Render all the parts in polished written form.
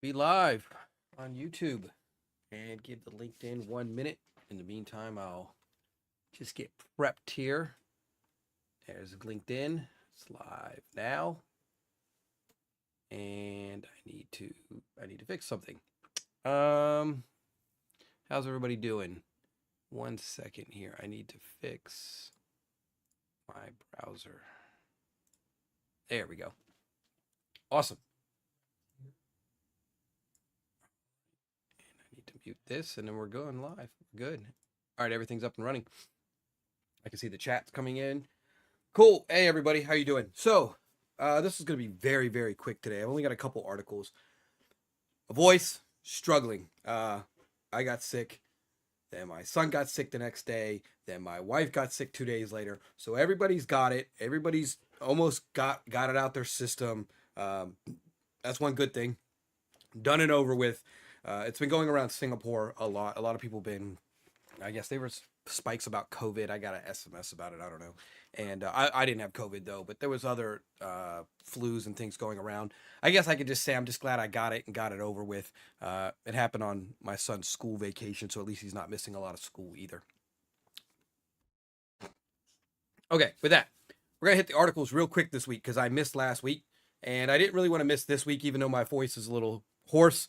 Be live on YouTube and give the LinkedIn 1 minute. In the meantime, I'll just get prepped here. There's LinkedIn. It's live now. And I need to fix something. How's everybody doing? 1 second here. I need to fix my browser. There we go. Awesome. And I need to mute this and then we're going live. Good. All right, everything's up and running. I can see the chat's coming in. Cool. Hey, everybody. How you doing? So, this is going to be very, very quick today. I've only got a couple articles. A voice, struggling. I got sick. Then my son got sick the next day. Then my wife got sick 2 days later. So everybody's got it. Everybody's almost got it out their system. That's one good thing. Done and over with. It's been going around Singapore a lot. A lot of people been, I guess there was spikes about COVID. I got an SMS about it. I don't know. And I didn't have COVID though, but there was other flus and things going around. I guess I could just say I'm just glad I got it and got it over with. It happened on my son's school vacation, so at least he's not missing a lot of school either. Okay, with that, we're going to hit the articles real quick this week because I missed last week. And I didn't really want to miss this week, even though my voice is a little hoarse.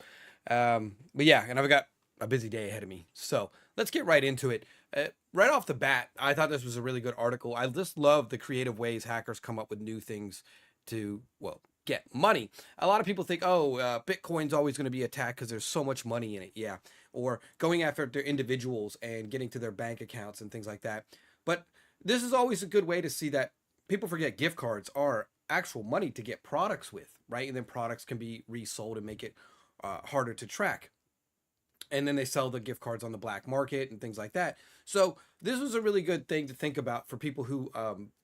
But yeah, and I've got a busy day ahead of me. So let's get right into it. Right off the bat, I thought this was a really good article. I just love the creative ways hackers come up with new things to, well, get money. A lot of people think, Bitcoin's always going to be attacked because there's so much money in it. Yeah. Or going after their individuals and getting to their bank accounts and things like that. But this is always a good way to see that people forget gift cards are actual money to get products with, right? And then products can be resold and make it harder to track. And then they sell the gift cards on the black market and things like that. So this was a really good thing to think about for people who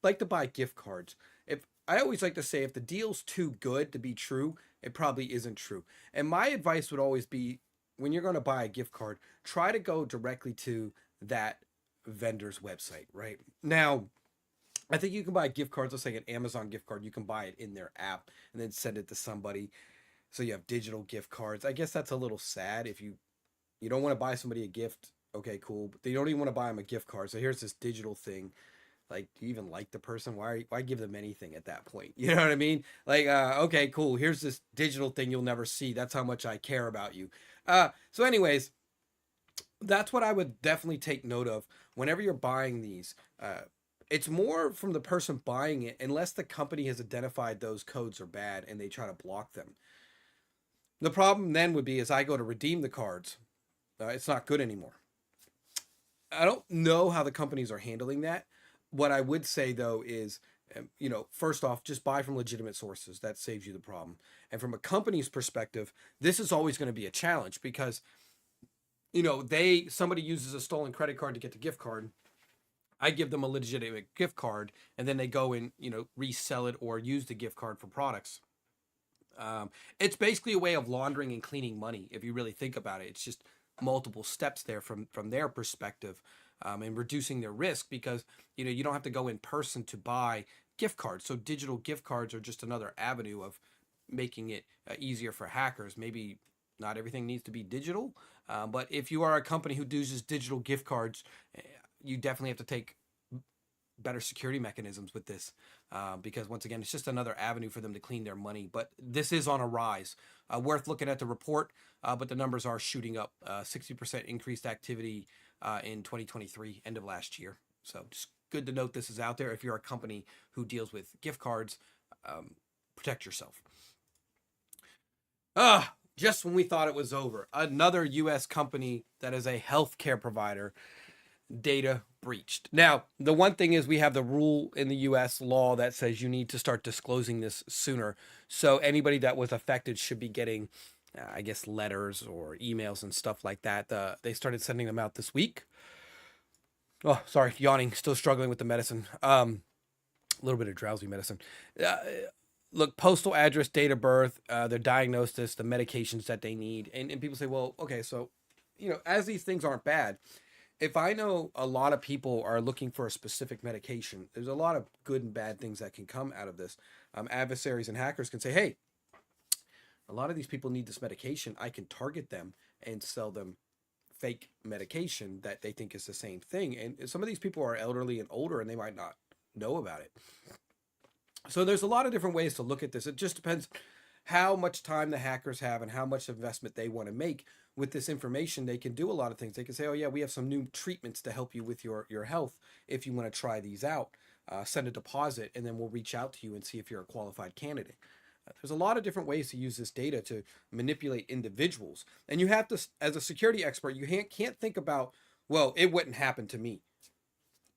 like to buy gift cards. If I always like to say, if the deal's too good to be true, it probably isn't true. And my advice would always be, when you're going to buy a gift card, try to go directly to that vendor's website, right? Now, I think you can buy gift cards. Let's say an Amazon gift card. You can buy it in their app and then send it to somebody. So you have digital gift cards. I guess that's a little sad if you don't want to buy somebody a gift. Okay, cool. But they don't even want to buy them a gift card. So here's this digital thing. Like, do you even like the person? Why give them anything at that point? You know what I mean? Like, okay, cool. Here's this digital thing you'll never see. That's how much I care about you. So anyways, that's what I would definitely take note of whenever you're buying these. It's more from the person buying it, unless the company has identified those codes are bad and they try to block them. The problem then would be, as I go to redeem the cards, it's not good anymore. I don't know how the companies are handling that. What I would say though is, first off, just buy from legitimate sources. That saves you the problem. And from a company's perspective, this is always going to be a challenge because, somebody uses a stolen credit card to get the gift card. I give them a legitimate gift card and then they go and, resell it or use the gift card for products. It's basically a way of laundering and cleaning money. If you really think about it, it's just multiple steps there from their perspective, and reducing their risk because, you don't have to go in person to buy gift cards. So digital gift cards are just another avenue of making it easier for hackers. Maybe not everything needs to be digital, but if you are a company who uses digital gift cards, you definitely have to take better security mechanisms with this, because once again, it's just another avenue for them to clean their money. But this is on a rise. Worth looking at the report, but the numbers are shooting up. 60% increased activity in 2023, end of last year. So just good to note this is out there. If you're a company who deals with gift cards, protect yourself. Just when we thought it was over, another U.S. company that is a healthcare provider, data breached. Now, the one thing is we have the rule in the US law that says you need to start disclosing this sooner. So anybody that was affected should be getting, I guess, letters or emails and stuff like that. They started sending them out this week. Oh, sorry, yawning, still struggling with the medicine. A little bit of drowsy medicine. Look, postal address, date of birth, their diagnosis, the medications that they need. And people say, well, okay, so, as these things aren't bad, if I know a lot of people are looking for a specific medication, there's a lot of good and bad things that can come out of this. Adversaries and hackers can say, hey, a lot of these people need this medication. I can target them and sell them fake medication that they think is the same thing. And some of these people are elderly and older, and they might not know about it. So there's a lot of different ways to look at this. It just depends how much time the hackers have and how much investment they want to make with this information. They can do a lot of things. They can say, oh yeah, we have some new treatments to help you with your health. If you want to try these out, send a deposit, and then we'll reach out to you and see if you're a qualified candidate. There's a lot of different ways to use this data to manipulate individuals. And you have to, as a security expert, you can't think about, well, it wouldn't happen to me.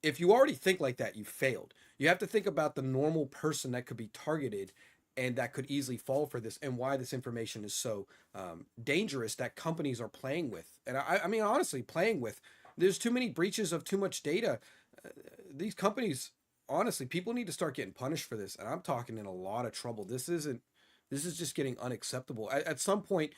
If you already think like that, you failed. You have to think about the normal person that could be targeted and that could easily fall for this, and why this information is so dangerous that companies are playing with. And I mean, honestly, playing with. There's too many breaches of too much data. These companies, honestly, people need to start getting punished for this. And I'm talking in a lot of trouble. This is just getting unacceptable. At some point,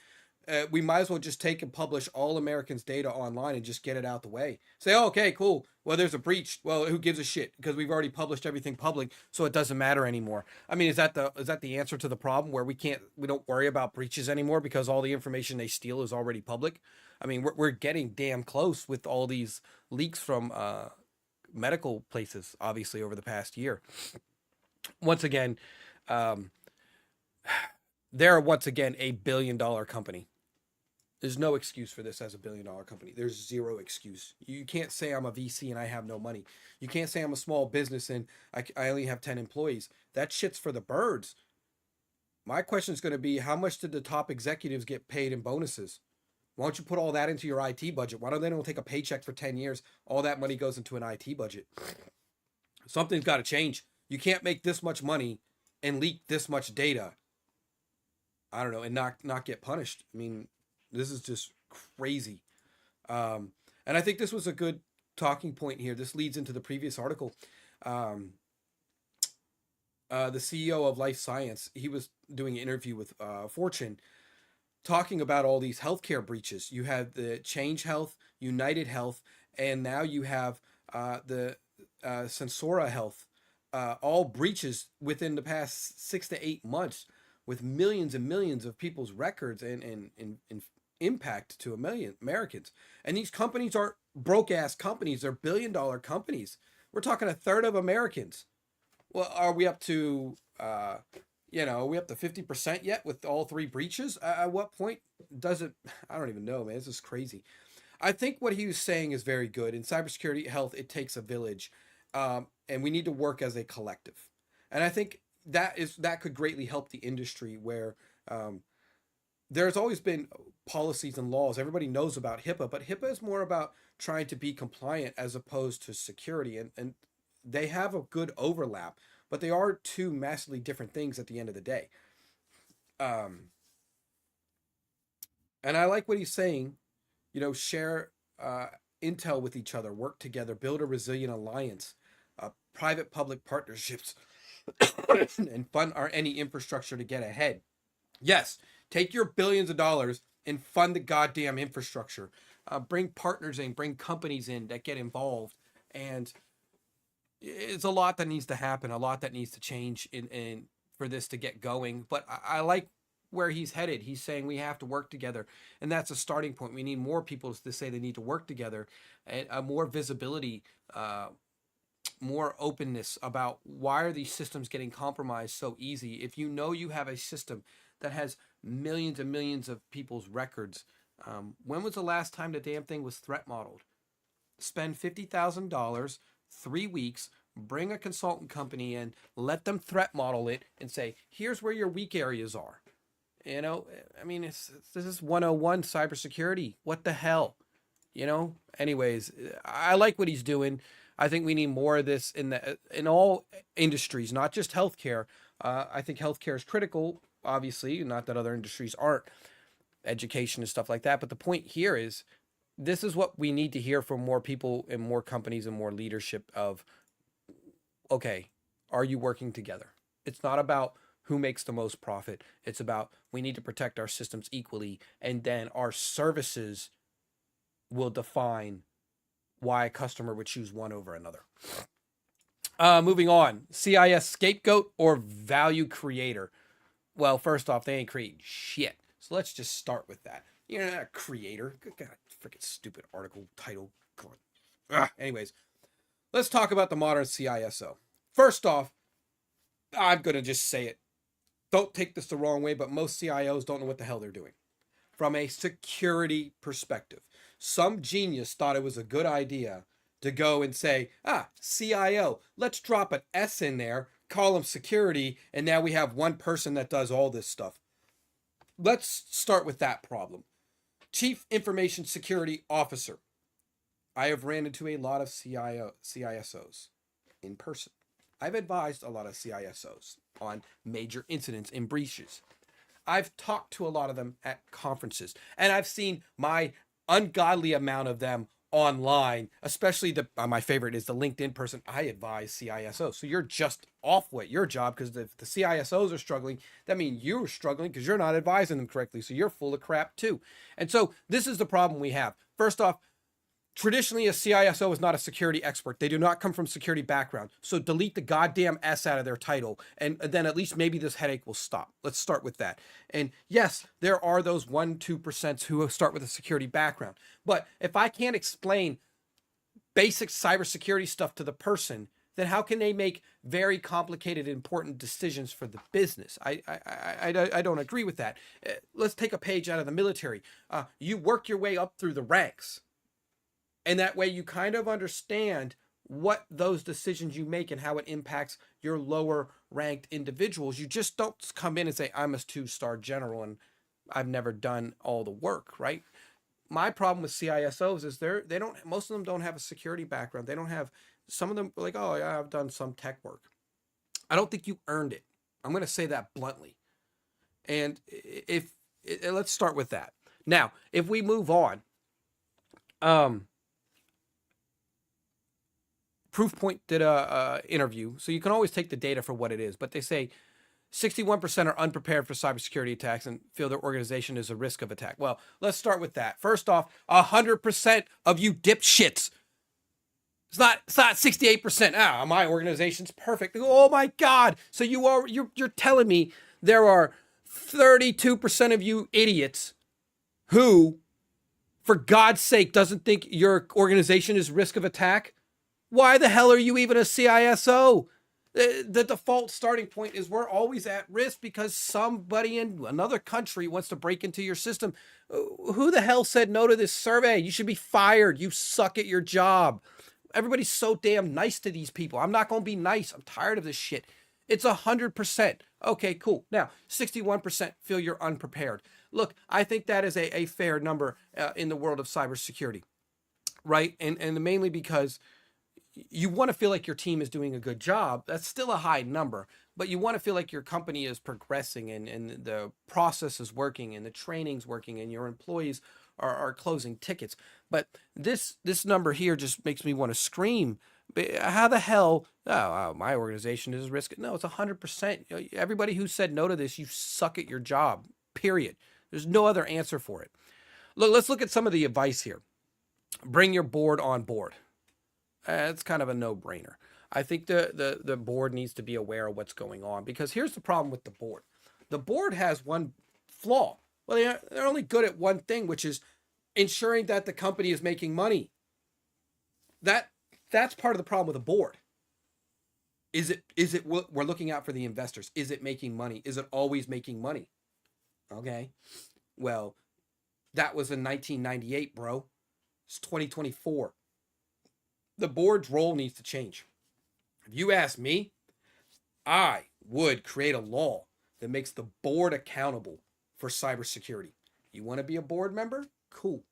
we might as well just take and publish all Americans' data online and just get it out the way. Say, oh, okay, cool. Well, there's a breach. Well, who gives a shit? Because we've already published everything public, so it doesn't matter anymore. I mean, is that the answer to the problem where we don't worry about breaches anymore because all the information they steal is already public? I mean, we're getting damn close with all these leaks from medical places, obviously, over the past year. Once again, they're once again a $1 billion company. There's no excuse for this as a $1 billion company. There's zero excuse. You can't say I'm a VC and I have no money. You can't say I'm a small business and I only have 10 employees. That shit's for the birds. My question is going to be, how much did the top executives get paid in bonuses? Why don't you put all that into your IT budget? Why don't they take a paycheck for 10 years? All that money goes into an IT budget. Something's got to change. You can't make this much money and leak this much data. I don't know, and not get punished. I mean, this is just crazy. And I think this was a good talking point here. This leads into the previous article. The CEO of Life Science, he was doing an interview with Fortune, talking about all these healthcare breaches. You have the Change Health, United Health, and now you have the Cencora Health, all breaches within the past 6 to 8 months, with millions and millions of people's records and impact to a million Americans. And these companies aren't broke ass companies. They're $1 billion companies. We're talking a third of Americans. Well, are we up to, are we up to 50% yet with all three breaches? At what point does it, I don't even know, man. This is crazy. I think what he was saying is very good. In cybersecurity health, it takes a village, and we need to work as a collective. And I think that could greatly help the industry, where there's always been policies and laws. Everybody knows about HIPAA, but HIPAA is more about trying to be compliant as opposed to security. And they have a good overlap, but they are two massively different things at the end of the day. And I like what he's saying, share intel with each other, work together, build a resilient alliance, private-public partnerships, and fund any infrastructure to get ahead. Yes, take your billions of dollars and fund the goddamn infrastructure. Bring partners in, bring companies in that get involved. And it's a lot that needs to happen, a lot that needs to change in for this to get going. But I like where he's headed. He's saying we have to work together. And that's a starting point. We need more people to say they need to work together, and more visibility, more openness about why are these systems getting compromised so easy. If you know you have a system that has millions and millions of people's records, when was the last time the damn thing was threat modeled? Spend $50,000, 3 weeks, bring a consultant company in, let them threat model it, and say, here's where your weak areas are. I mean, this is 101 cybersecurity. What the hell? Anyways, I like what he's doing. I think we need more of this in all industries, not just healthcare. I think healthcare is critical, obviously, not that other industries aren't, education and stuff like that. But the point here is, this is what we need to hear from more people and more companies and more leadership of, okay, are you working together? It's not about who makes the most profit. It's about, we need to protect our systems equally, and then our services will define why a customer would choose one over another. Moving on, CIS scapegoat or value creator. Well, first off, they ain't creating shit. So let's just start with that. You're not a creator. Good God, freaking stupid article title. Anyways, let's talk about the modern CISO. First off, I'm going to just say it. Don't take this the wrong way, but most CIOs don't know what the hell they're doing from a security perspective. Some genius thought it was a good idea to go and say, CIO, let's drop an S in there, call him security, and now we have one person that does all this stuff. Let's start with that problem. Chief Information Security Officer. I have ran into a lot of CISOs in person. I've advised a lot of CISOs on major incidents and breaches. I've talked to a lot of them at conferences, and I've seen my ungodly amount of them online, especially my favorite is the LinkedIn person. I advise CISOs. So you're just off with your job, because if the CISOs are struggling, that means you're struggling because you're not advising them correctly. So you're full of crap too. And so this is the problem we have. First off, traditionally, a CISO is not a security expert. They do not come from security background. So delete the goddamn S out of their title, and then at least maybe this headache will stop. Let's start with that. And yes, there are those 1-2% who start with a security background. But if I can't explain basic cybersecurity stuff to the person, then how can they make very complicated, important decisions for the business? I don't agree with that. Let's take a page out of the military. You work your way up through the ranks. And that way you kind of understand what those decisions you make and how it impacts your lower ranked individuals. You just don't come in and say, I'm a 2-star general and I've never done all the work, right? My problem with CISOs is they don't, most of them don't have a security background. They don't have, some of them are like, oh yeah, I've done some tech work. I don't think you earned it. I'm going to say that bluntly. And let's start with that. Now, if we move on, Proofpoint did a interview, so you can always take the data for what it is, but they say 61% are unprepared for cybersecurity attacks and feel their organization is a risk of attack. Well, let's start with that. First off, 100% of you dipshits. It's not 68%. My organization's perfect. Oh my God. So you're telling me there are 32% of you idiots who, for God's sake, doesn't think your organization is risk of attack? Why the hell are you even a CISO? The default starting point is we're always at risk because somebody in another country wants to break into your system. Who the hell said no to this survey? You should be fired. You suck at your job. Everybody's so damn nice to these people. I'm not going to be nice. I'm tired of this shit. It's 100%. Okay, cool. Now, 61% feel you're unprepared. Look, I think that is a fair number in the world of cybersecurity, right? And mainly because you want to feel like your team is doing a good job. That's still a high number, but you want to feel like your company is progressing and the process is working and the training's working and your employees are closing tickets. But this number here just makes me want to scream. How the hell? My organization is risk. No, it's 100%. Everybody who said no to this, you suck at your job, period. There's no other answer for it. Look, let's look at some of the advice here. Bring your board on board. It's kind of a no-brainer. I think the board needs to be aware of what's going on, because here's the problem with the board. The board has one flaw. Well, they're only good at one thing, which is ensuring that the company is making money. That's part of the problem with the board. Is it we're looking out for the investors? Is it making money? Is it always making money? Okay. Well, that was in 1998, bro. It's 2024. The board's role needs to change. If you ask me, I would create a law that makes the board accountable for cybersecurity. You want to be a board member? Cool.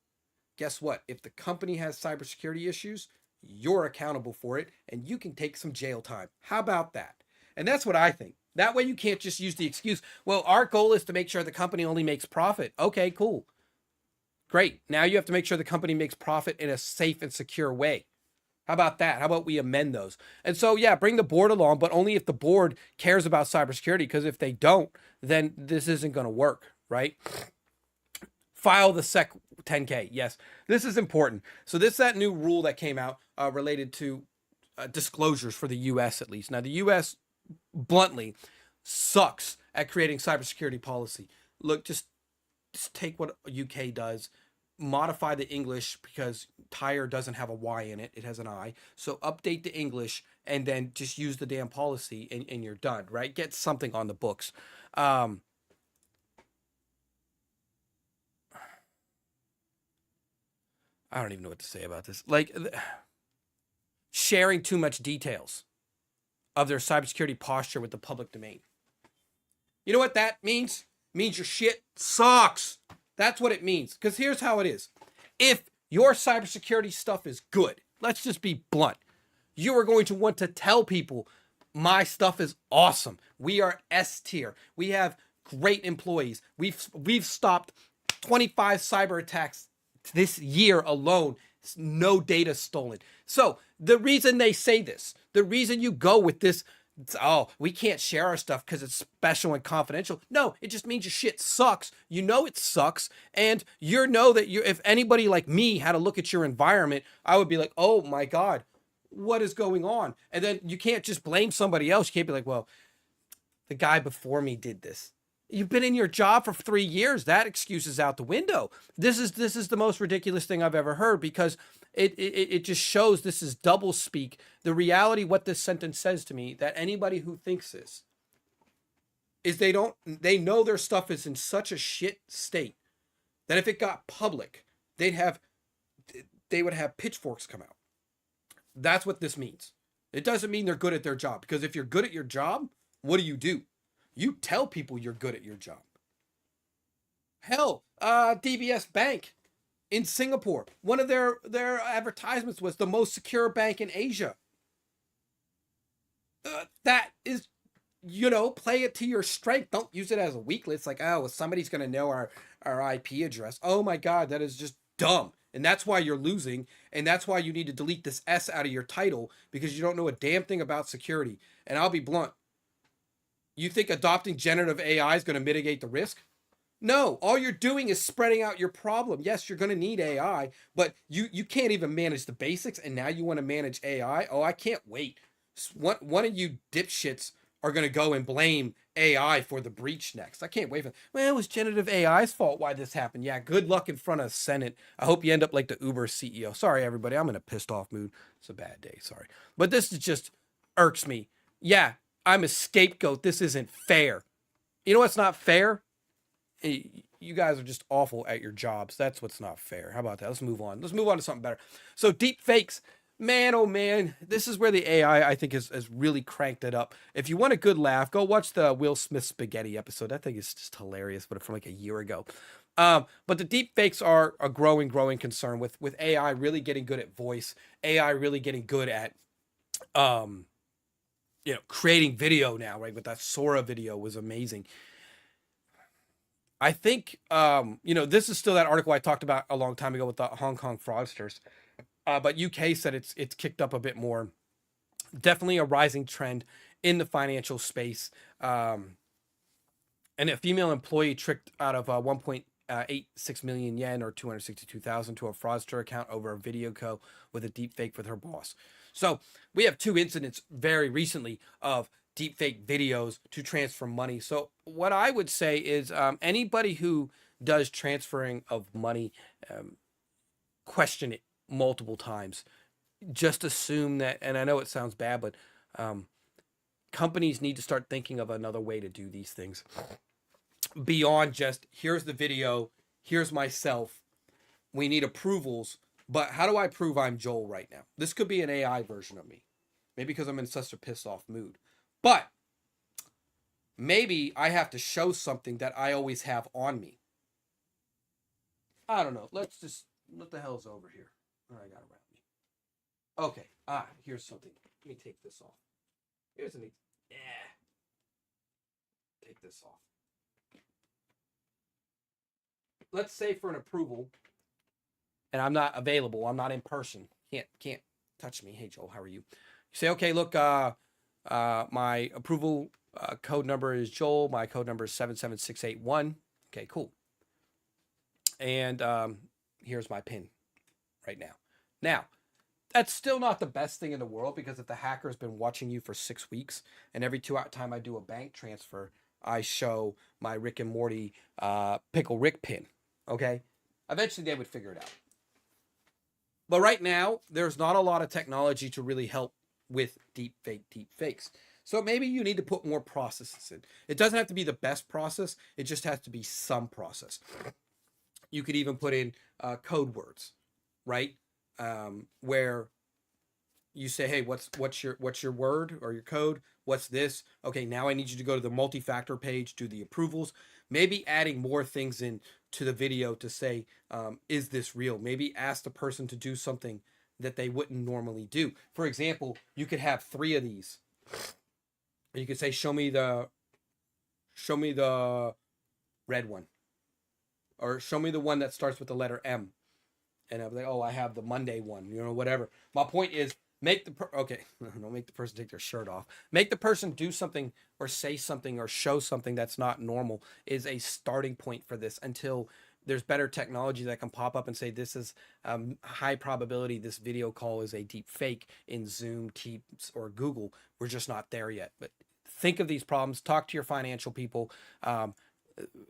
Guess what? If the company has cybersecurity issues, you're accountable for it and you can take some jail time. How about that? And that's what I think. That way you can't just use the excuse, well, our goal is to make sure the company only makes profit. Okay, cool. Great. Now you have to make sure the company makes profit in a safe and secure way. How about that? How about we amend those? And so, yeah, bring the board along, but only if the board cares about cybersecurity, because if they don't, then this isn't going to work, right? File the SEC 10K. Yes, this is important. So this is that new rule that came out related to disclosures for the U.S. at least. Now, the U.S., bluntly, sucks at creating cybersecurity policy. Look, just take what UK does, modify the English because tire doesn't have a Y in it. It has an I. So update the English and then just use the damn policy and you're done, right? Get something on the books. I don't even know what to say about this. Like sharing too much details of their cybersecurity posture with the public domain. You know what that means? It means your shit sucks. That's what it means. Because here's how it is. If your cybersecurity stuff is good, let's just be blunt. You are going to want to tell people my stuff is awesome. We are S tier. We have great employees. We've stopped 25 cyber attacks this year alone. No data stolen. So the reason they say this, the reason you go with this, oh, we can't share our stuff because it's special and confidential. No, it just means your shit sucks. You know it sucks, and you know that if anybody like me had to look at your environment, I would be like, oh my God, what is going on? And then you can't just blame somebody else. You can't be like, well, the guy before me did this. You've been in your job for 3 years. That excuse is out the window. This is the most ridiculous thing I've ever heard because it just shows this is double speak. The reality, what this sentence says to me, that anybody who thinks this is they know their stuff is in such a shit state that if it got public, they would have pitchforks come out. That's what this means. It doesn't mean they're good at their job, because if you're good at your job, what do? You tell people you're good at your job. Hell, DBS Bank in Singapore, one of their advertisements was the most secure bank in Asia. That is, play it to your strength. Don't use it as a weakness. It's like, oh, well, somebody's going to know our IP address. Oh my God, that is just dumb. And that's why you're losing. And that's why you need to delete this S out of your title, because you don't know a damn thing about security. And I'll be blunt. You think adopting generative AI is going to mitigate the risk? No, all you're doing is spreading out your problem. Yes, you're going to need AI, but you can't even manage the basics, and now you want to manage AI? Oh, I can't wait. One of you dipshits are going to go and blame AI for the breach next. I can't wait for well, it was generative AI's fault why this happened. Yeah, good luck in front of Senate. I hope you end up like the Uber CEO. Sorry, everybody. I'm in a pissed off mood. It's a bad day. Sorry. But this is just irks me. Yeah, I'm a scapegoat. This isn't fair. You know what's not fair? You guys are just awful at your jobs. That's what's not fair. How about that? Let's move on. Let's move on to something better. So deepfakes, man, oh man, this is where the AI, I think, has really cranked it up. If you want a good laugh, go watch the Will Smith spaghetti episode. I think it's just hilarious, but from like a year ago. But the deepfakes are a growing concern with AI really getting good at voice, AI really getting good at creating video now, right? With that Sora video was amazing. I think, this is still that article I talked about a long time ago with the Hong Kong fraudsters. But UK said it's kicked up a bit more. Definitely a rising trend in the financial space. And a female employee tricked out of 1.86 million yen or 262,000 to a fraudster account over a video call with a deepfake with her boss. So we have 2 incidents very recently of deepfake videos to transfer money. So what I would say is anybody who does transferring of money, question it multiple times. Just assume that, and I know it sounds bad, but companies need to start thinking of another way to do these things. Beyond just, here's the video, here's myself. We need approvals, but how do I prove I'm Joel right now? This could be an AI version of me. Maybe because I'm in such a pissed off mood. But maybe I have to show something that I always have on me. I don't know. What the hell's over here? Oh, I got it around me. Okay. Here's something. Let me take this off. Take this off. Let's say for an approval, and I'm not available. I'm not in person. Can't touch me. Hey, Joel, how are you? You say, okay, look, my approval code number is Joel. My code number is 77681. Okay, cool. And here's my PIN right now. Now, That's still not the best thing in the world, because if the hacker's been watching you for 6 weeks, and every time I do a bank transfer, I show my Rick and Morty Pickle Rick pin, okay? Eventually they would figure it out. But right now, there's not a lot of technology to really help with deepfakes. So maybe you need to put more processes in. It doesn't have to be the best process. It just has to be some process. You could even put in code words, right? Where you say, hey, what's your word or your code? What's this? Okay, now I need you to go to the multi-factor page, do the approvals. Maybe adding more things in to the video to say, is this real? Maybe ask the person to do something that they wouldn't normally do. For example, you could have 3 of these. You could say, show me the red one, or show me the one that starts with the letter M. And I'm like, oh, I have the Monday one, whatever. My point is, don't make the person take their shirt off. Make the person do something or say something or show something that's not normal is a starting point for this, until there's better technology that can pop up and say, this is high probability this video call is a deep fake in Zoom, Teams, or Google. We're just not there yet. But think of these problems. Talk to your financial people.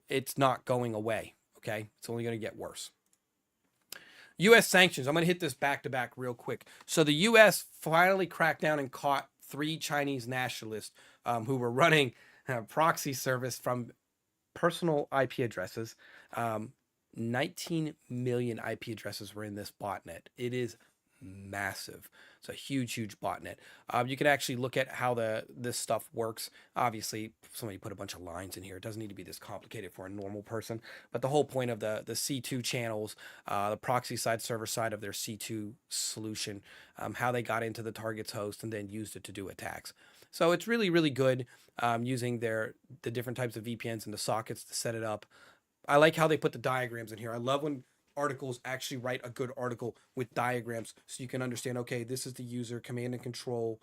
It's not going away, okay? It's only going to get worse. U.S. sanctions. I'm going to hit this back to back real quick. So the U.S. finally cracked down and caught 3 Chinese nationalists who were running proxy service from personal IP addresses. 19 million IP addresses were in this botnet. It is massive. It's a huge botnet. You can actually look at how this stuff works. Obviously, somebody put a bunch of lines in here. It doesn't need to be this complicated for a normal person. But the whole point of the C2 channels, the proxy side, server side of their C2 solution, how they got into the target's host and then used it to do attacks. So it's really good, using the different types of VPNs and the sockets to set it up. I like how they put the diagrams in here. I love when articles actually write a good article with diagrams, so you can understand, okay, this is the user, command and control.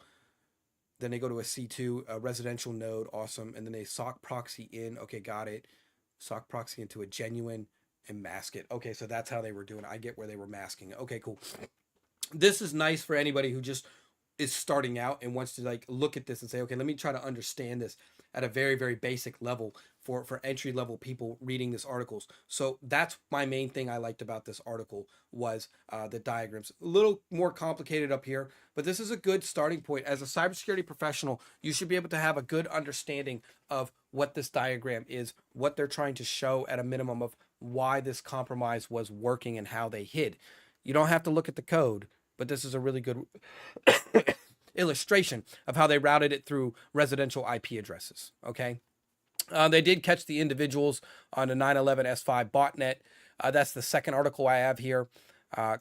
Then they go to a C2, a residential node, awesome. And then they sock proxy in, okay, got it. Sock proxy into a genuine and mask it. Okay, so that's how they were doing it. I get where they were masking it. Okay, cool. This is nice for anybody who just is starting out and wants to like look at this and say, okay, let me try to understand this at a very basic level for entry level people reading this articles. So that's my main thing I liked about this article was the diagrams. A little more complicated up here, but this is a good starting point. As a cybersecurity professional, you should be able to have a good understanding of what this diagram is, what they're trying to show at a minimum, of why this compromise was working and how they hid. You don't have to look at the code, but this is a really good illustration of how they routed it through residential IP addresses, okay? They did catch the individuals on the 9/11 S5 botnet. That's the second article I have here.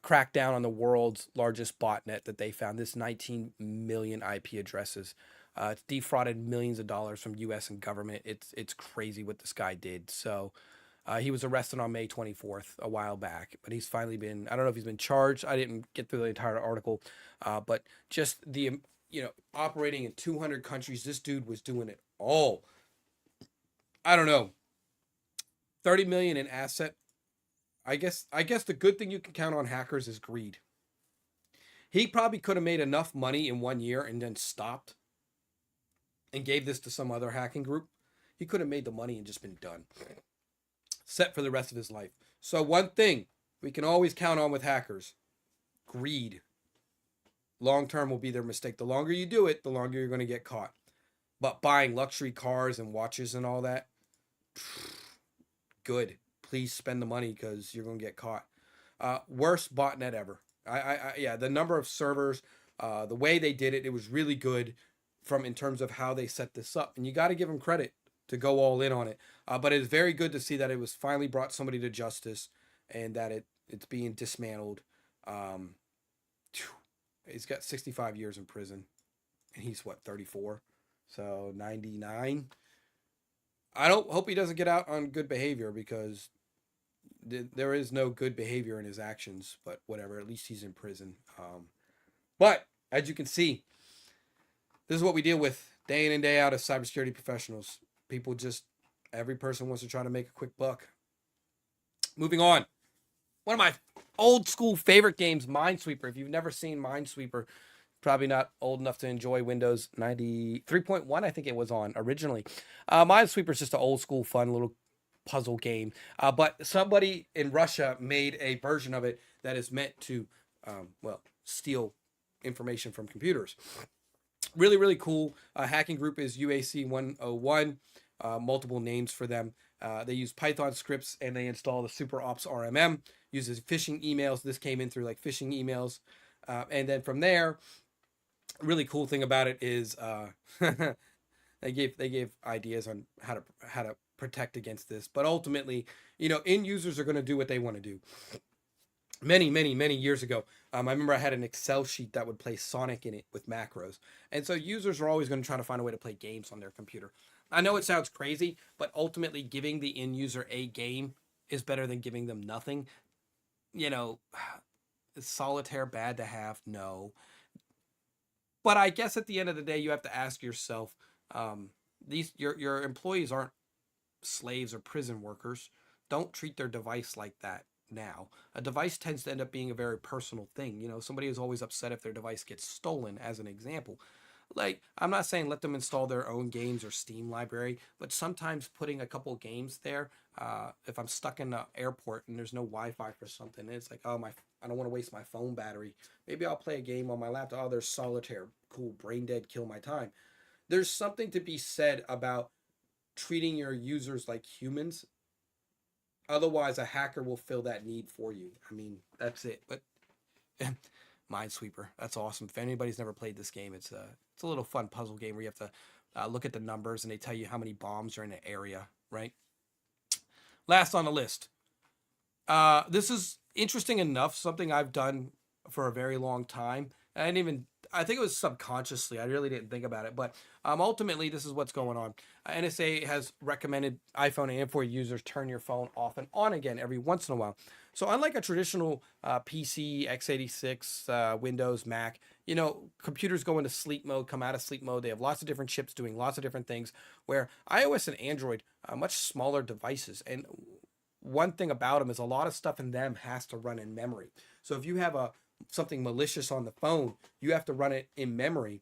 Cracked down on the world's largest botnet that they found. This 19 million IP addresses. It's defrauded millions of dollars from U.S. and government. It's crazy what this guy did. So he was arrested on May 24th, a while back, but he's finally been, I don't know if he's been charged. I didn't get through the entire article, but just the, operating in 200 countries, this dude was doing it all. I don't know, 30 million in asset. I guess the good thing you can count on hackers is greed. He probably could have made enough money in 1 year and then stopped and gave this to some other hacking group. He could have made the money and just been done, set for the rest of his life. So one thing we can always count on with hackers: greed. Long term will be their mistake. The longer you do it, the longer you're going to get caught. But buying luxury cars and watches and all that, good. Please spend the money because you're going to get caught. Worst botnet ever. Yeah, the number of servers, the way they did it, it was really good in terms of how they set this up. And you got to give them credit to go all in on it. But it is very good to see that it was finally brought somebody to justice and that it's being dismantled. He's got 65 years in prison, and he's 34, so 99. I don't hope he doesn't get out on good behavior, because there is no good behavior in his actions, but whatever, at least he's in prison. But as you can see, this is what we deal with day in and day out as cybersecurity professionals. Every person wants to try to make a quick buck. Moving on. one of my old school favorite games, Minesweeper. If you've never seen Minesweeper, probably not old enough to enjoy Windows 93.1, I think it was on originally. Minesweeper is just an old school, fun little puzzle game. But somebody in Russia made a version of it that is meant to, steal information from computers. Really, really cool. Hacking group is UAC 101. Multiple names for them. They use Python scripts and they install the Super Ops RMM. Uses phishing emails. This came in through like phishing emails. And then from there, really cool thing about it is they gave ideas on how to protect against this. But ultimately, end users are going to do what they want to do. Many years ago, I remember I had an Excel sheet that would play Sonic in it with macros. And so users are always going to try to find a way to play games on their computer. I know it sounds crazy, but ultimately giving the end user a game is better than giving them nothing. Is solitaire bad to have? No. But I guess at the end of the day, you have to ask yourself, your employees aren't slaves or prison workers. Don't treat their device like that now. A device tends to end up being a very personal thing. Somebody is always upset if their device gets stolen, as an example. Like, I'm not saying let them install their own games or Steam library, but sometimes putting a couple games there, if I'm stuck in the airport and there's no Wi-Fi for something, and it's like, I don't want to waste my phone battery. Maybe I'll play a game on my laptop. Oh, there's solitaire. Cool, brain dead, kill my time. There's something to be said about treating your users like humans. Otherwise, a hacker will fill that need for you. I mean, that's it. But Minesweeper, that's awesome. If anybody's never played this game, it's a little fun puzzle game where you have to look at the numbers and they tell you how many bombs are in an area, right? Last on the list. This is interesting enough, something I've done for a very long time. I think it was subconsciously. I really didn't think about it. But ultimately, this is what's going on. NSA has recommended iPhone and Android users turn your phone off and on again every once in a while. So unlike a traditional PC, x86, Windows, Mac, computers go into sleep mode, come out of sleep mode. They have lots of different chips doing lots of different things, where iOS and Android are much smaller devices. And one thing about them is a lot of stuff in them has to run in memory. So if you have something malicious on the phone, you have to run it in memory.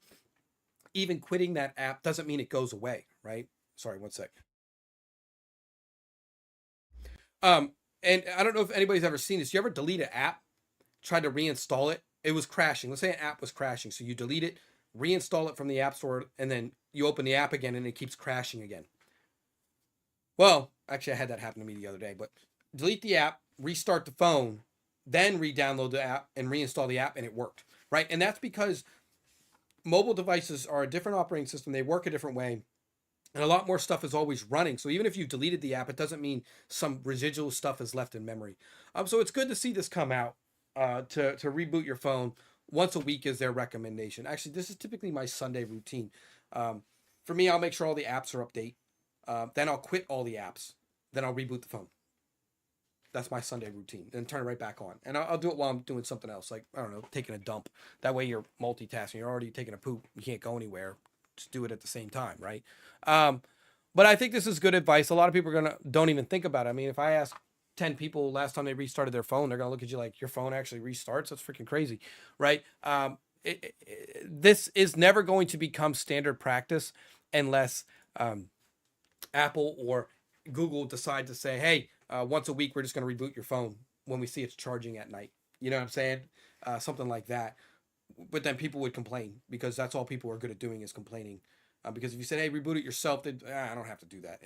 Even quitting that app doesn't mean it goes away, right? Sorry, one sec. And I don't know if anybody's ever seen this. You ever delete an app, try to reinstall it? It was crashing. Let's say an app was crashing. So you delete it, reinstall it from the App Store, and then you open the app again and it keeps crashing again. Well, actually, I had that happen to me the other day, but delete the app, restart the phone, then re-download the app and reinstall the app, and it worked, right? And that's because mobile devices are a different operating system. They work a different way. And a lot more stuff is always running. So even if you deleted the app, it doesn't mean some residual stuff is left in memory. So it's good to see this come out to reboot your phone once a week is their recommendation. Actually, this is typically my Sunday routine. For me, I'll make sure all the apps are update. Then I'll quit all the apps. Then I'll reboot the phone. That's my Sunday routine. Then turn it right back on. And I'll do it while I'm doing something else, like, I don't know, taking a dump. That way you're multitasking. You're already taking a poop. You can't go anywhere. Just do it at the same time, right? But I think this is good advice. A lot of people don't even think about it. I mean, if I ask 10 people last time they restarted their phone, they're gonna look at you like, your phone actually restarts? That's freaking crazy, right? This is never going to become standard practice unless Apple or Google decide to say, hey, once a week we're just going to reboot your phone when we see it's charging at night. You know what I'm saying? Something like that. But then people would complain, because that's all people are good at doing is complaining. Because if you said, hey, reboot it yourself, I don't have to do that.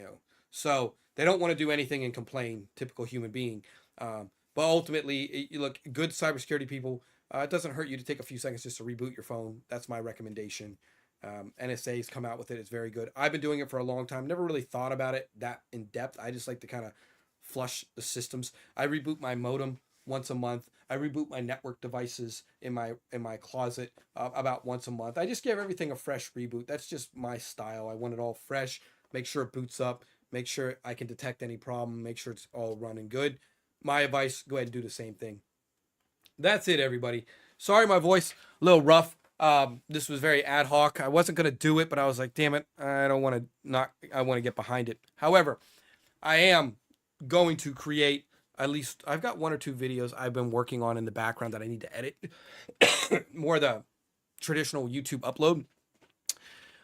So they don't want to do anything and complain, typical human being. But ultimately, look, good cybersecurity people, it doesn't hurt you to take a few seconds just to reboot your phone. That's my recommendation. NSA's come out with it. It's very good. I've been doing it for a long time. Never really thought about it that in depth. I just like to kind of flush the systems. I reboot my modem once a month. I reboot my network devices in my closet about once a month. I just give everything a fresh reboot. That's just my style. I want it all fresh. Make sure it boots up. Make sure I can detect any problem. Make sure it's all running good. My advice, go ahead and do the same thing. That's it, everybody. Sorry, my voice a little rough. This was very ad hoc. I wasn't going to do it, but I was like, damn it, I want to get behind it. However, I am going to create at least I've got 1 or 2 videos I've been working on in the background that I need to edit. More the traditional YouTube upload.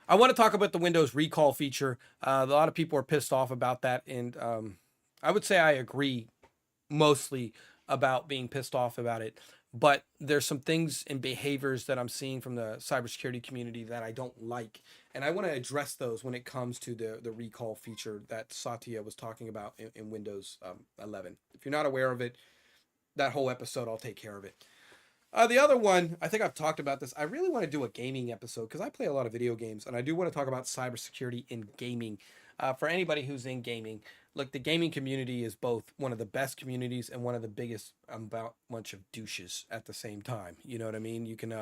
I want to talk about the Windows recall feature. A lot of people are pissed off about that, and I would say I agree mostly about being pissed off about it. But there's some things and behaviors that I'm seeing from the cybersecurity community that I don't like, and I want to address those when it comes to the recall feature that Satya was talking about in Windows 11. If you're not aware of it, that whole episode, I'll take care of it. The other one, I think I've talked about this. I really want to do a gaming episode because I play a lot of video games, and I do want to talk about cybersecurity in gaming. For anybody who's in gaming, look, the gaming community is both one of the best communities and one of the biggest about bunch of douches at the same time. You know what I mean? You can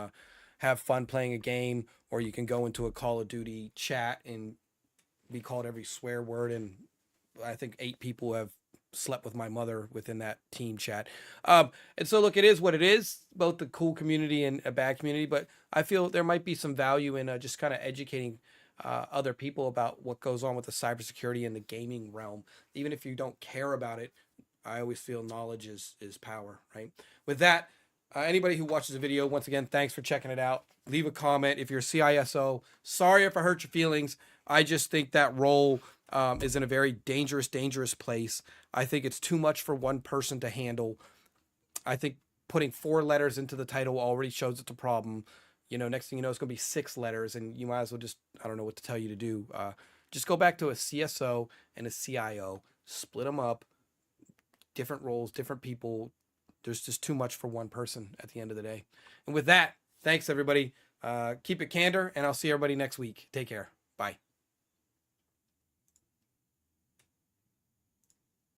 have fun playing a game, or you can go into a Call of Duty chat and be called every swear word, and I think 8 people have slept with my mother within that team chat. And so look, it is what it is, both the cool community and a bad community, but I feel there might be some value in just kind of educating other people about what goes on with the cybersecurity in the gaming realm. Even if you don't care about it, I always feel knowledge is power, right? With that, anybody who watches the video, once again, thanks for checking it out. Leave a comment. If you're a CISO, sorry if I hurt your feelings. I just think that role is in a very dangerous place. I think it's too much for one person to handle. I think putting 4 letters into the title already shows it's a problem. You know, next thing you know, it's going to be 6 letters, and you might as well just, I don't know what to tell you to do. Just go back to a CSO and a CIO, split them up, different roles, different people. There's just too much for one person at the end of the day. And with that, thanks everybody. Keep it candor, and I'll see everybody next week. Take care. Bye.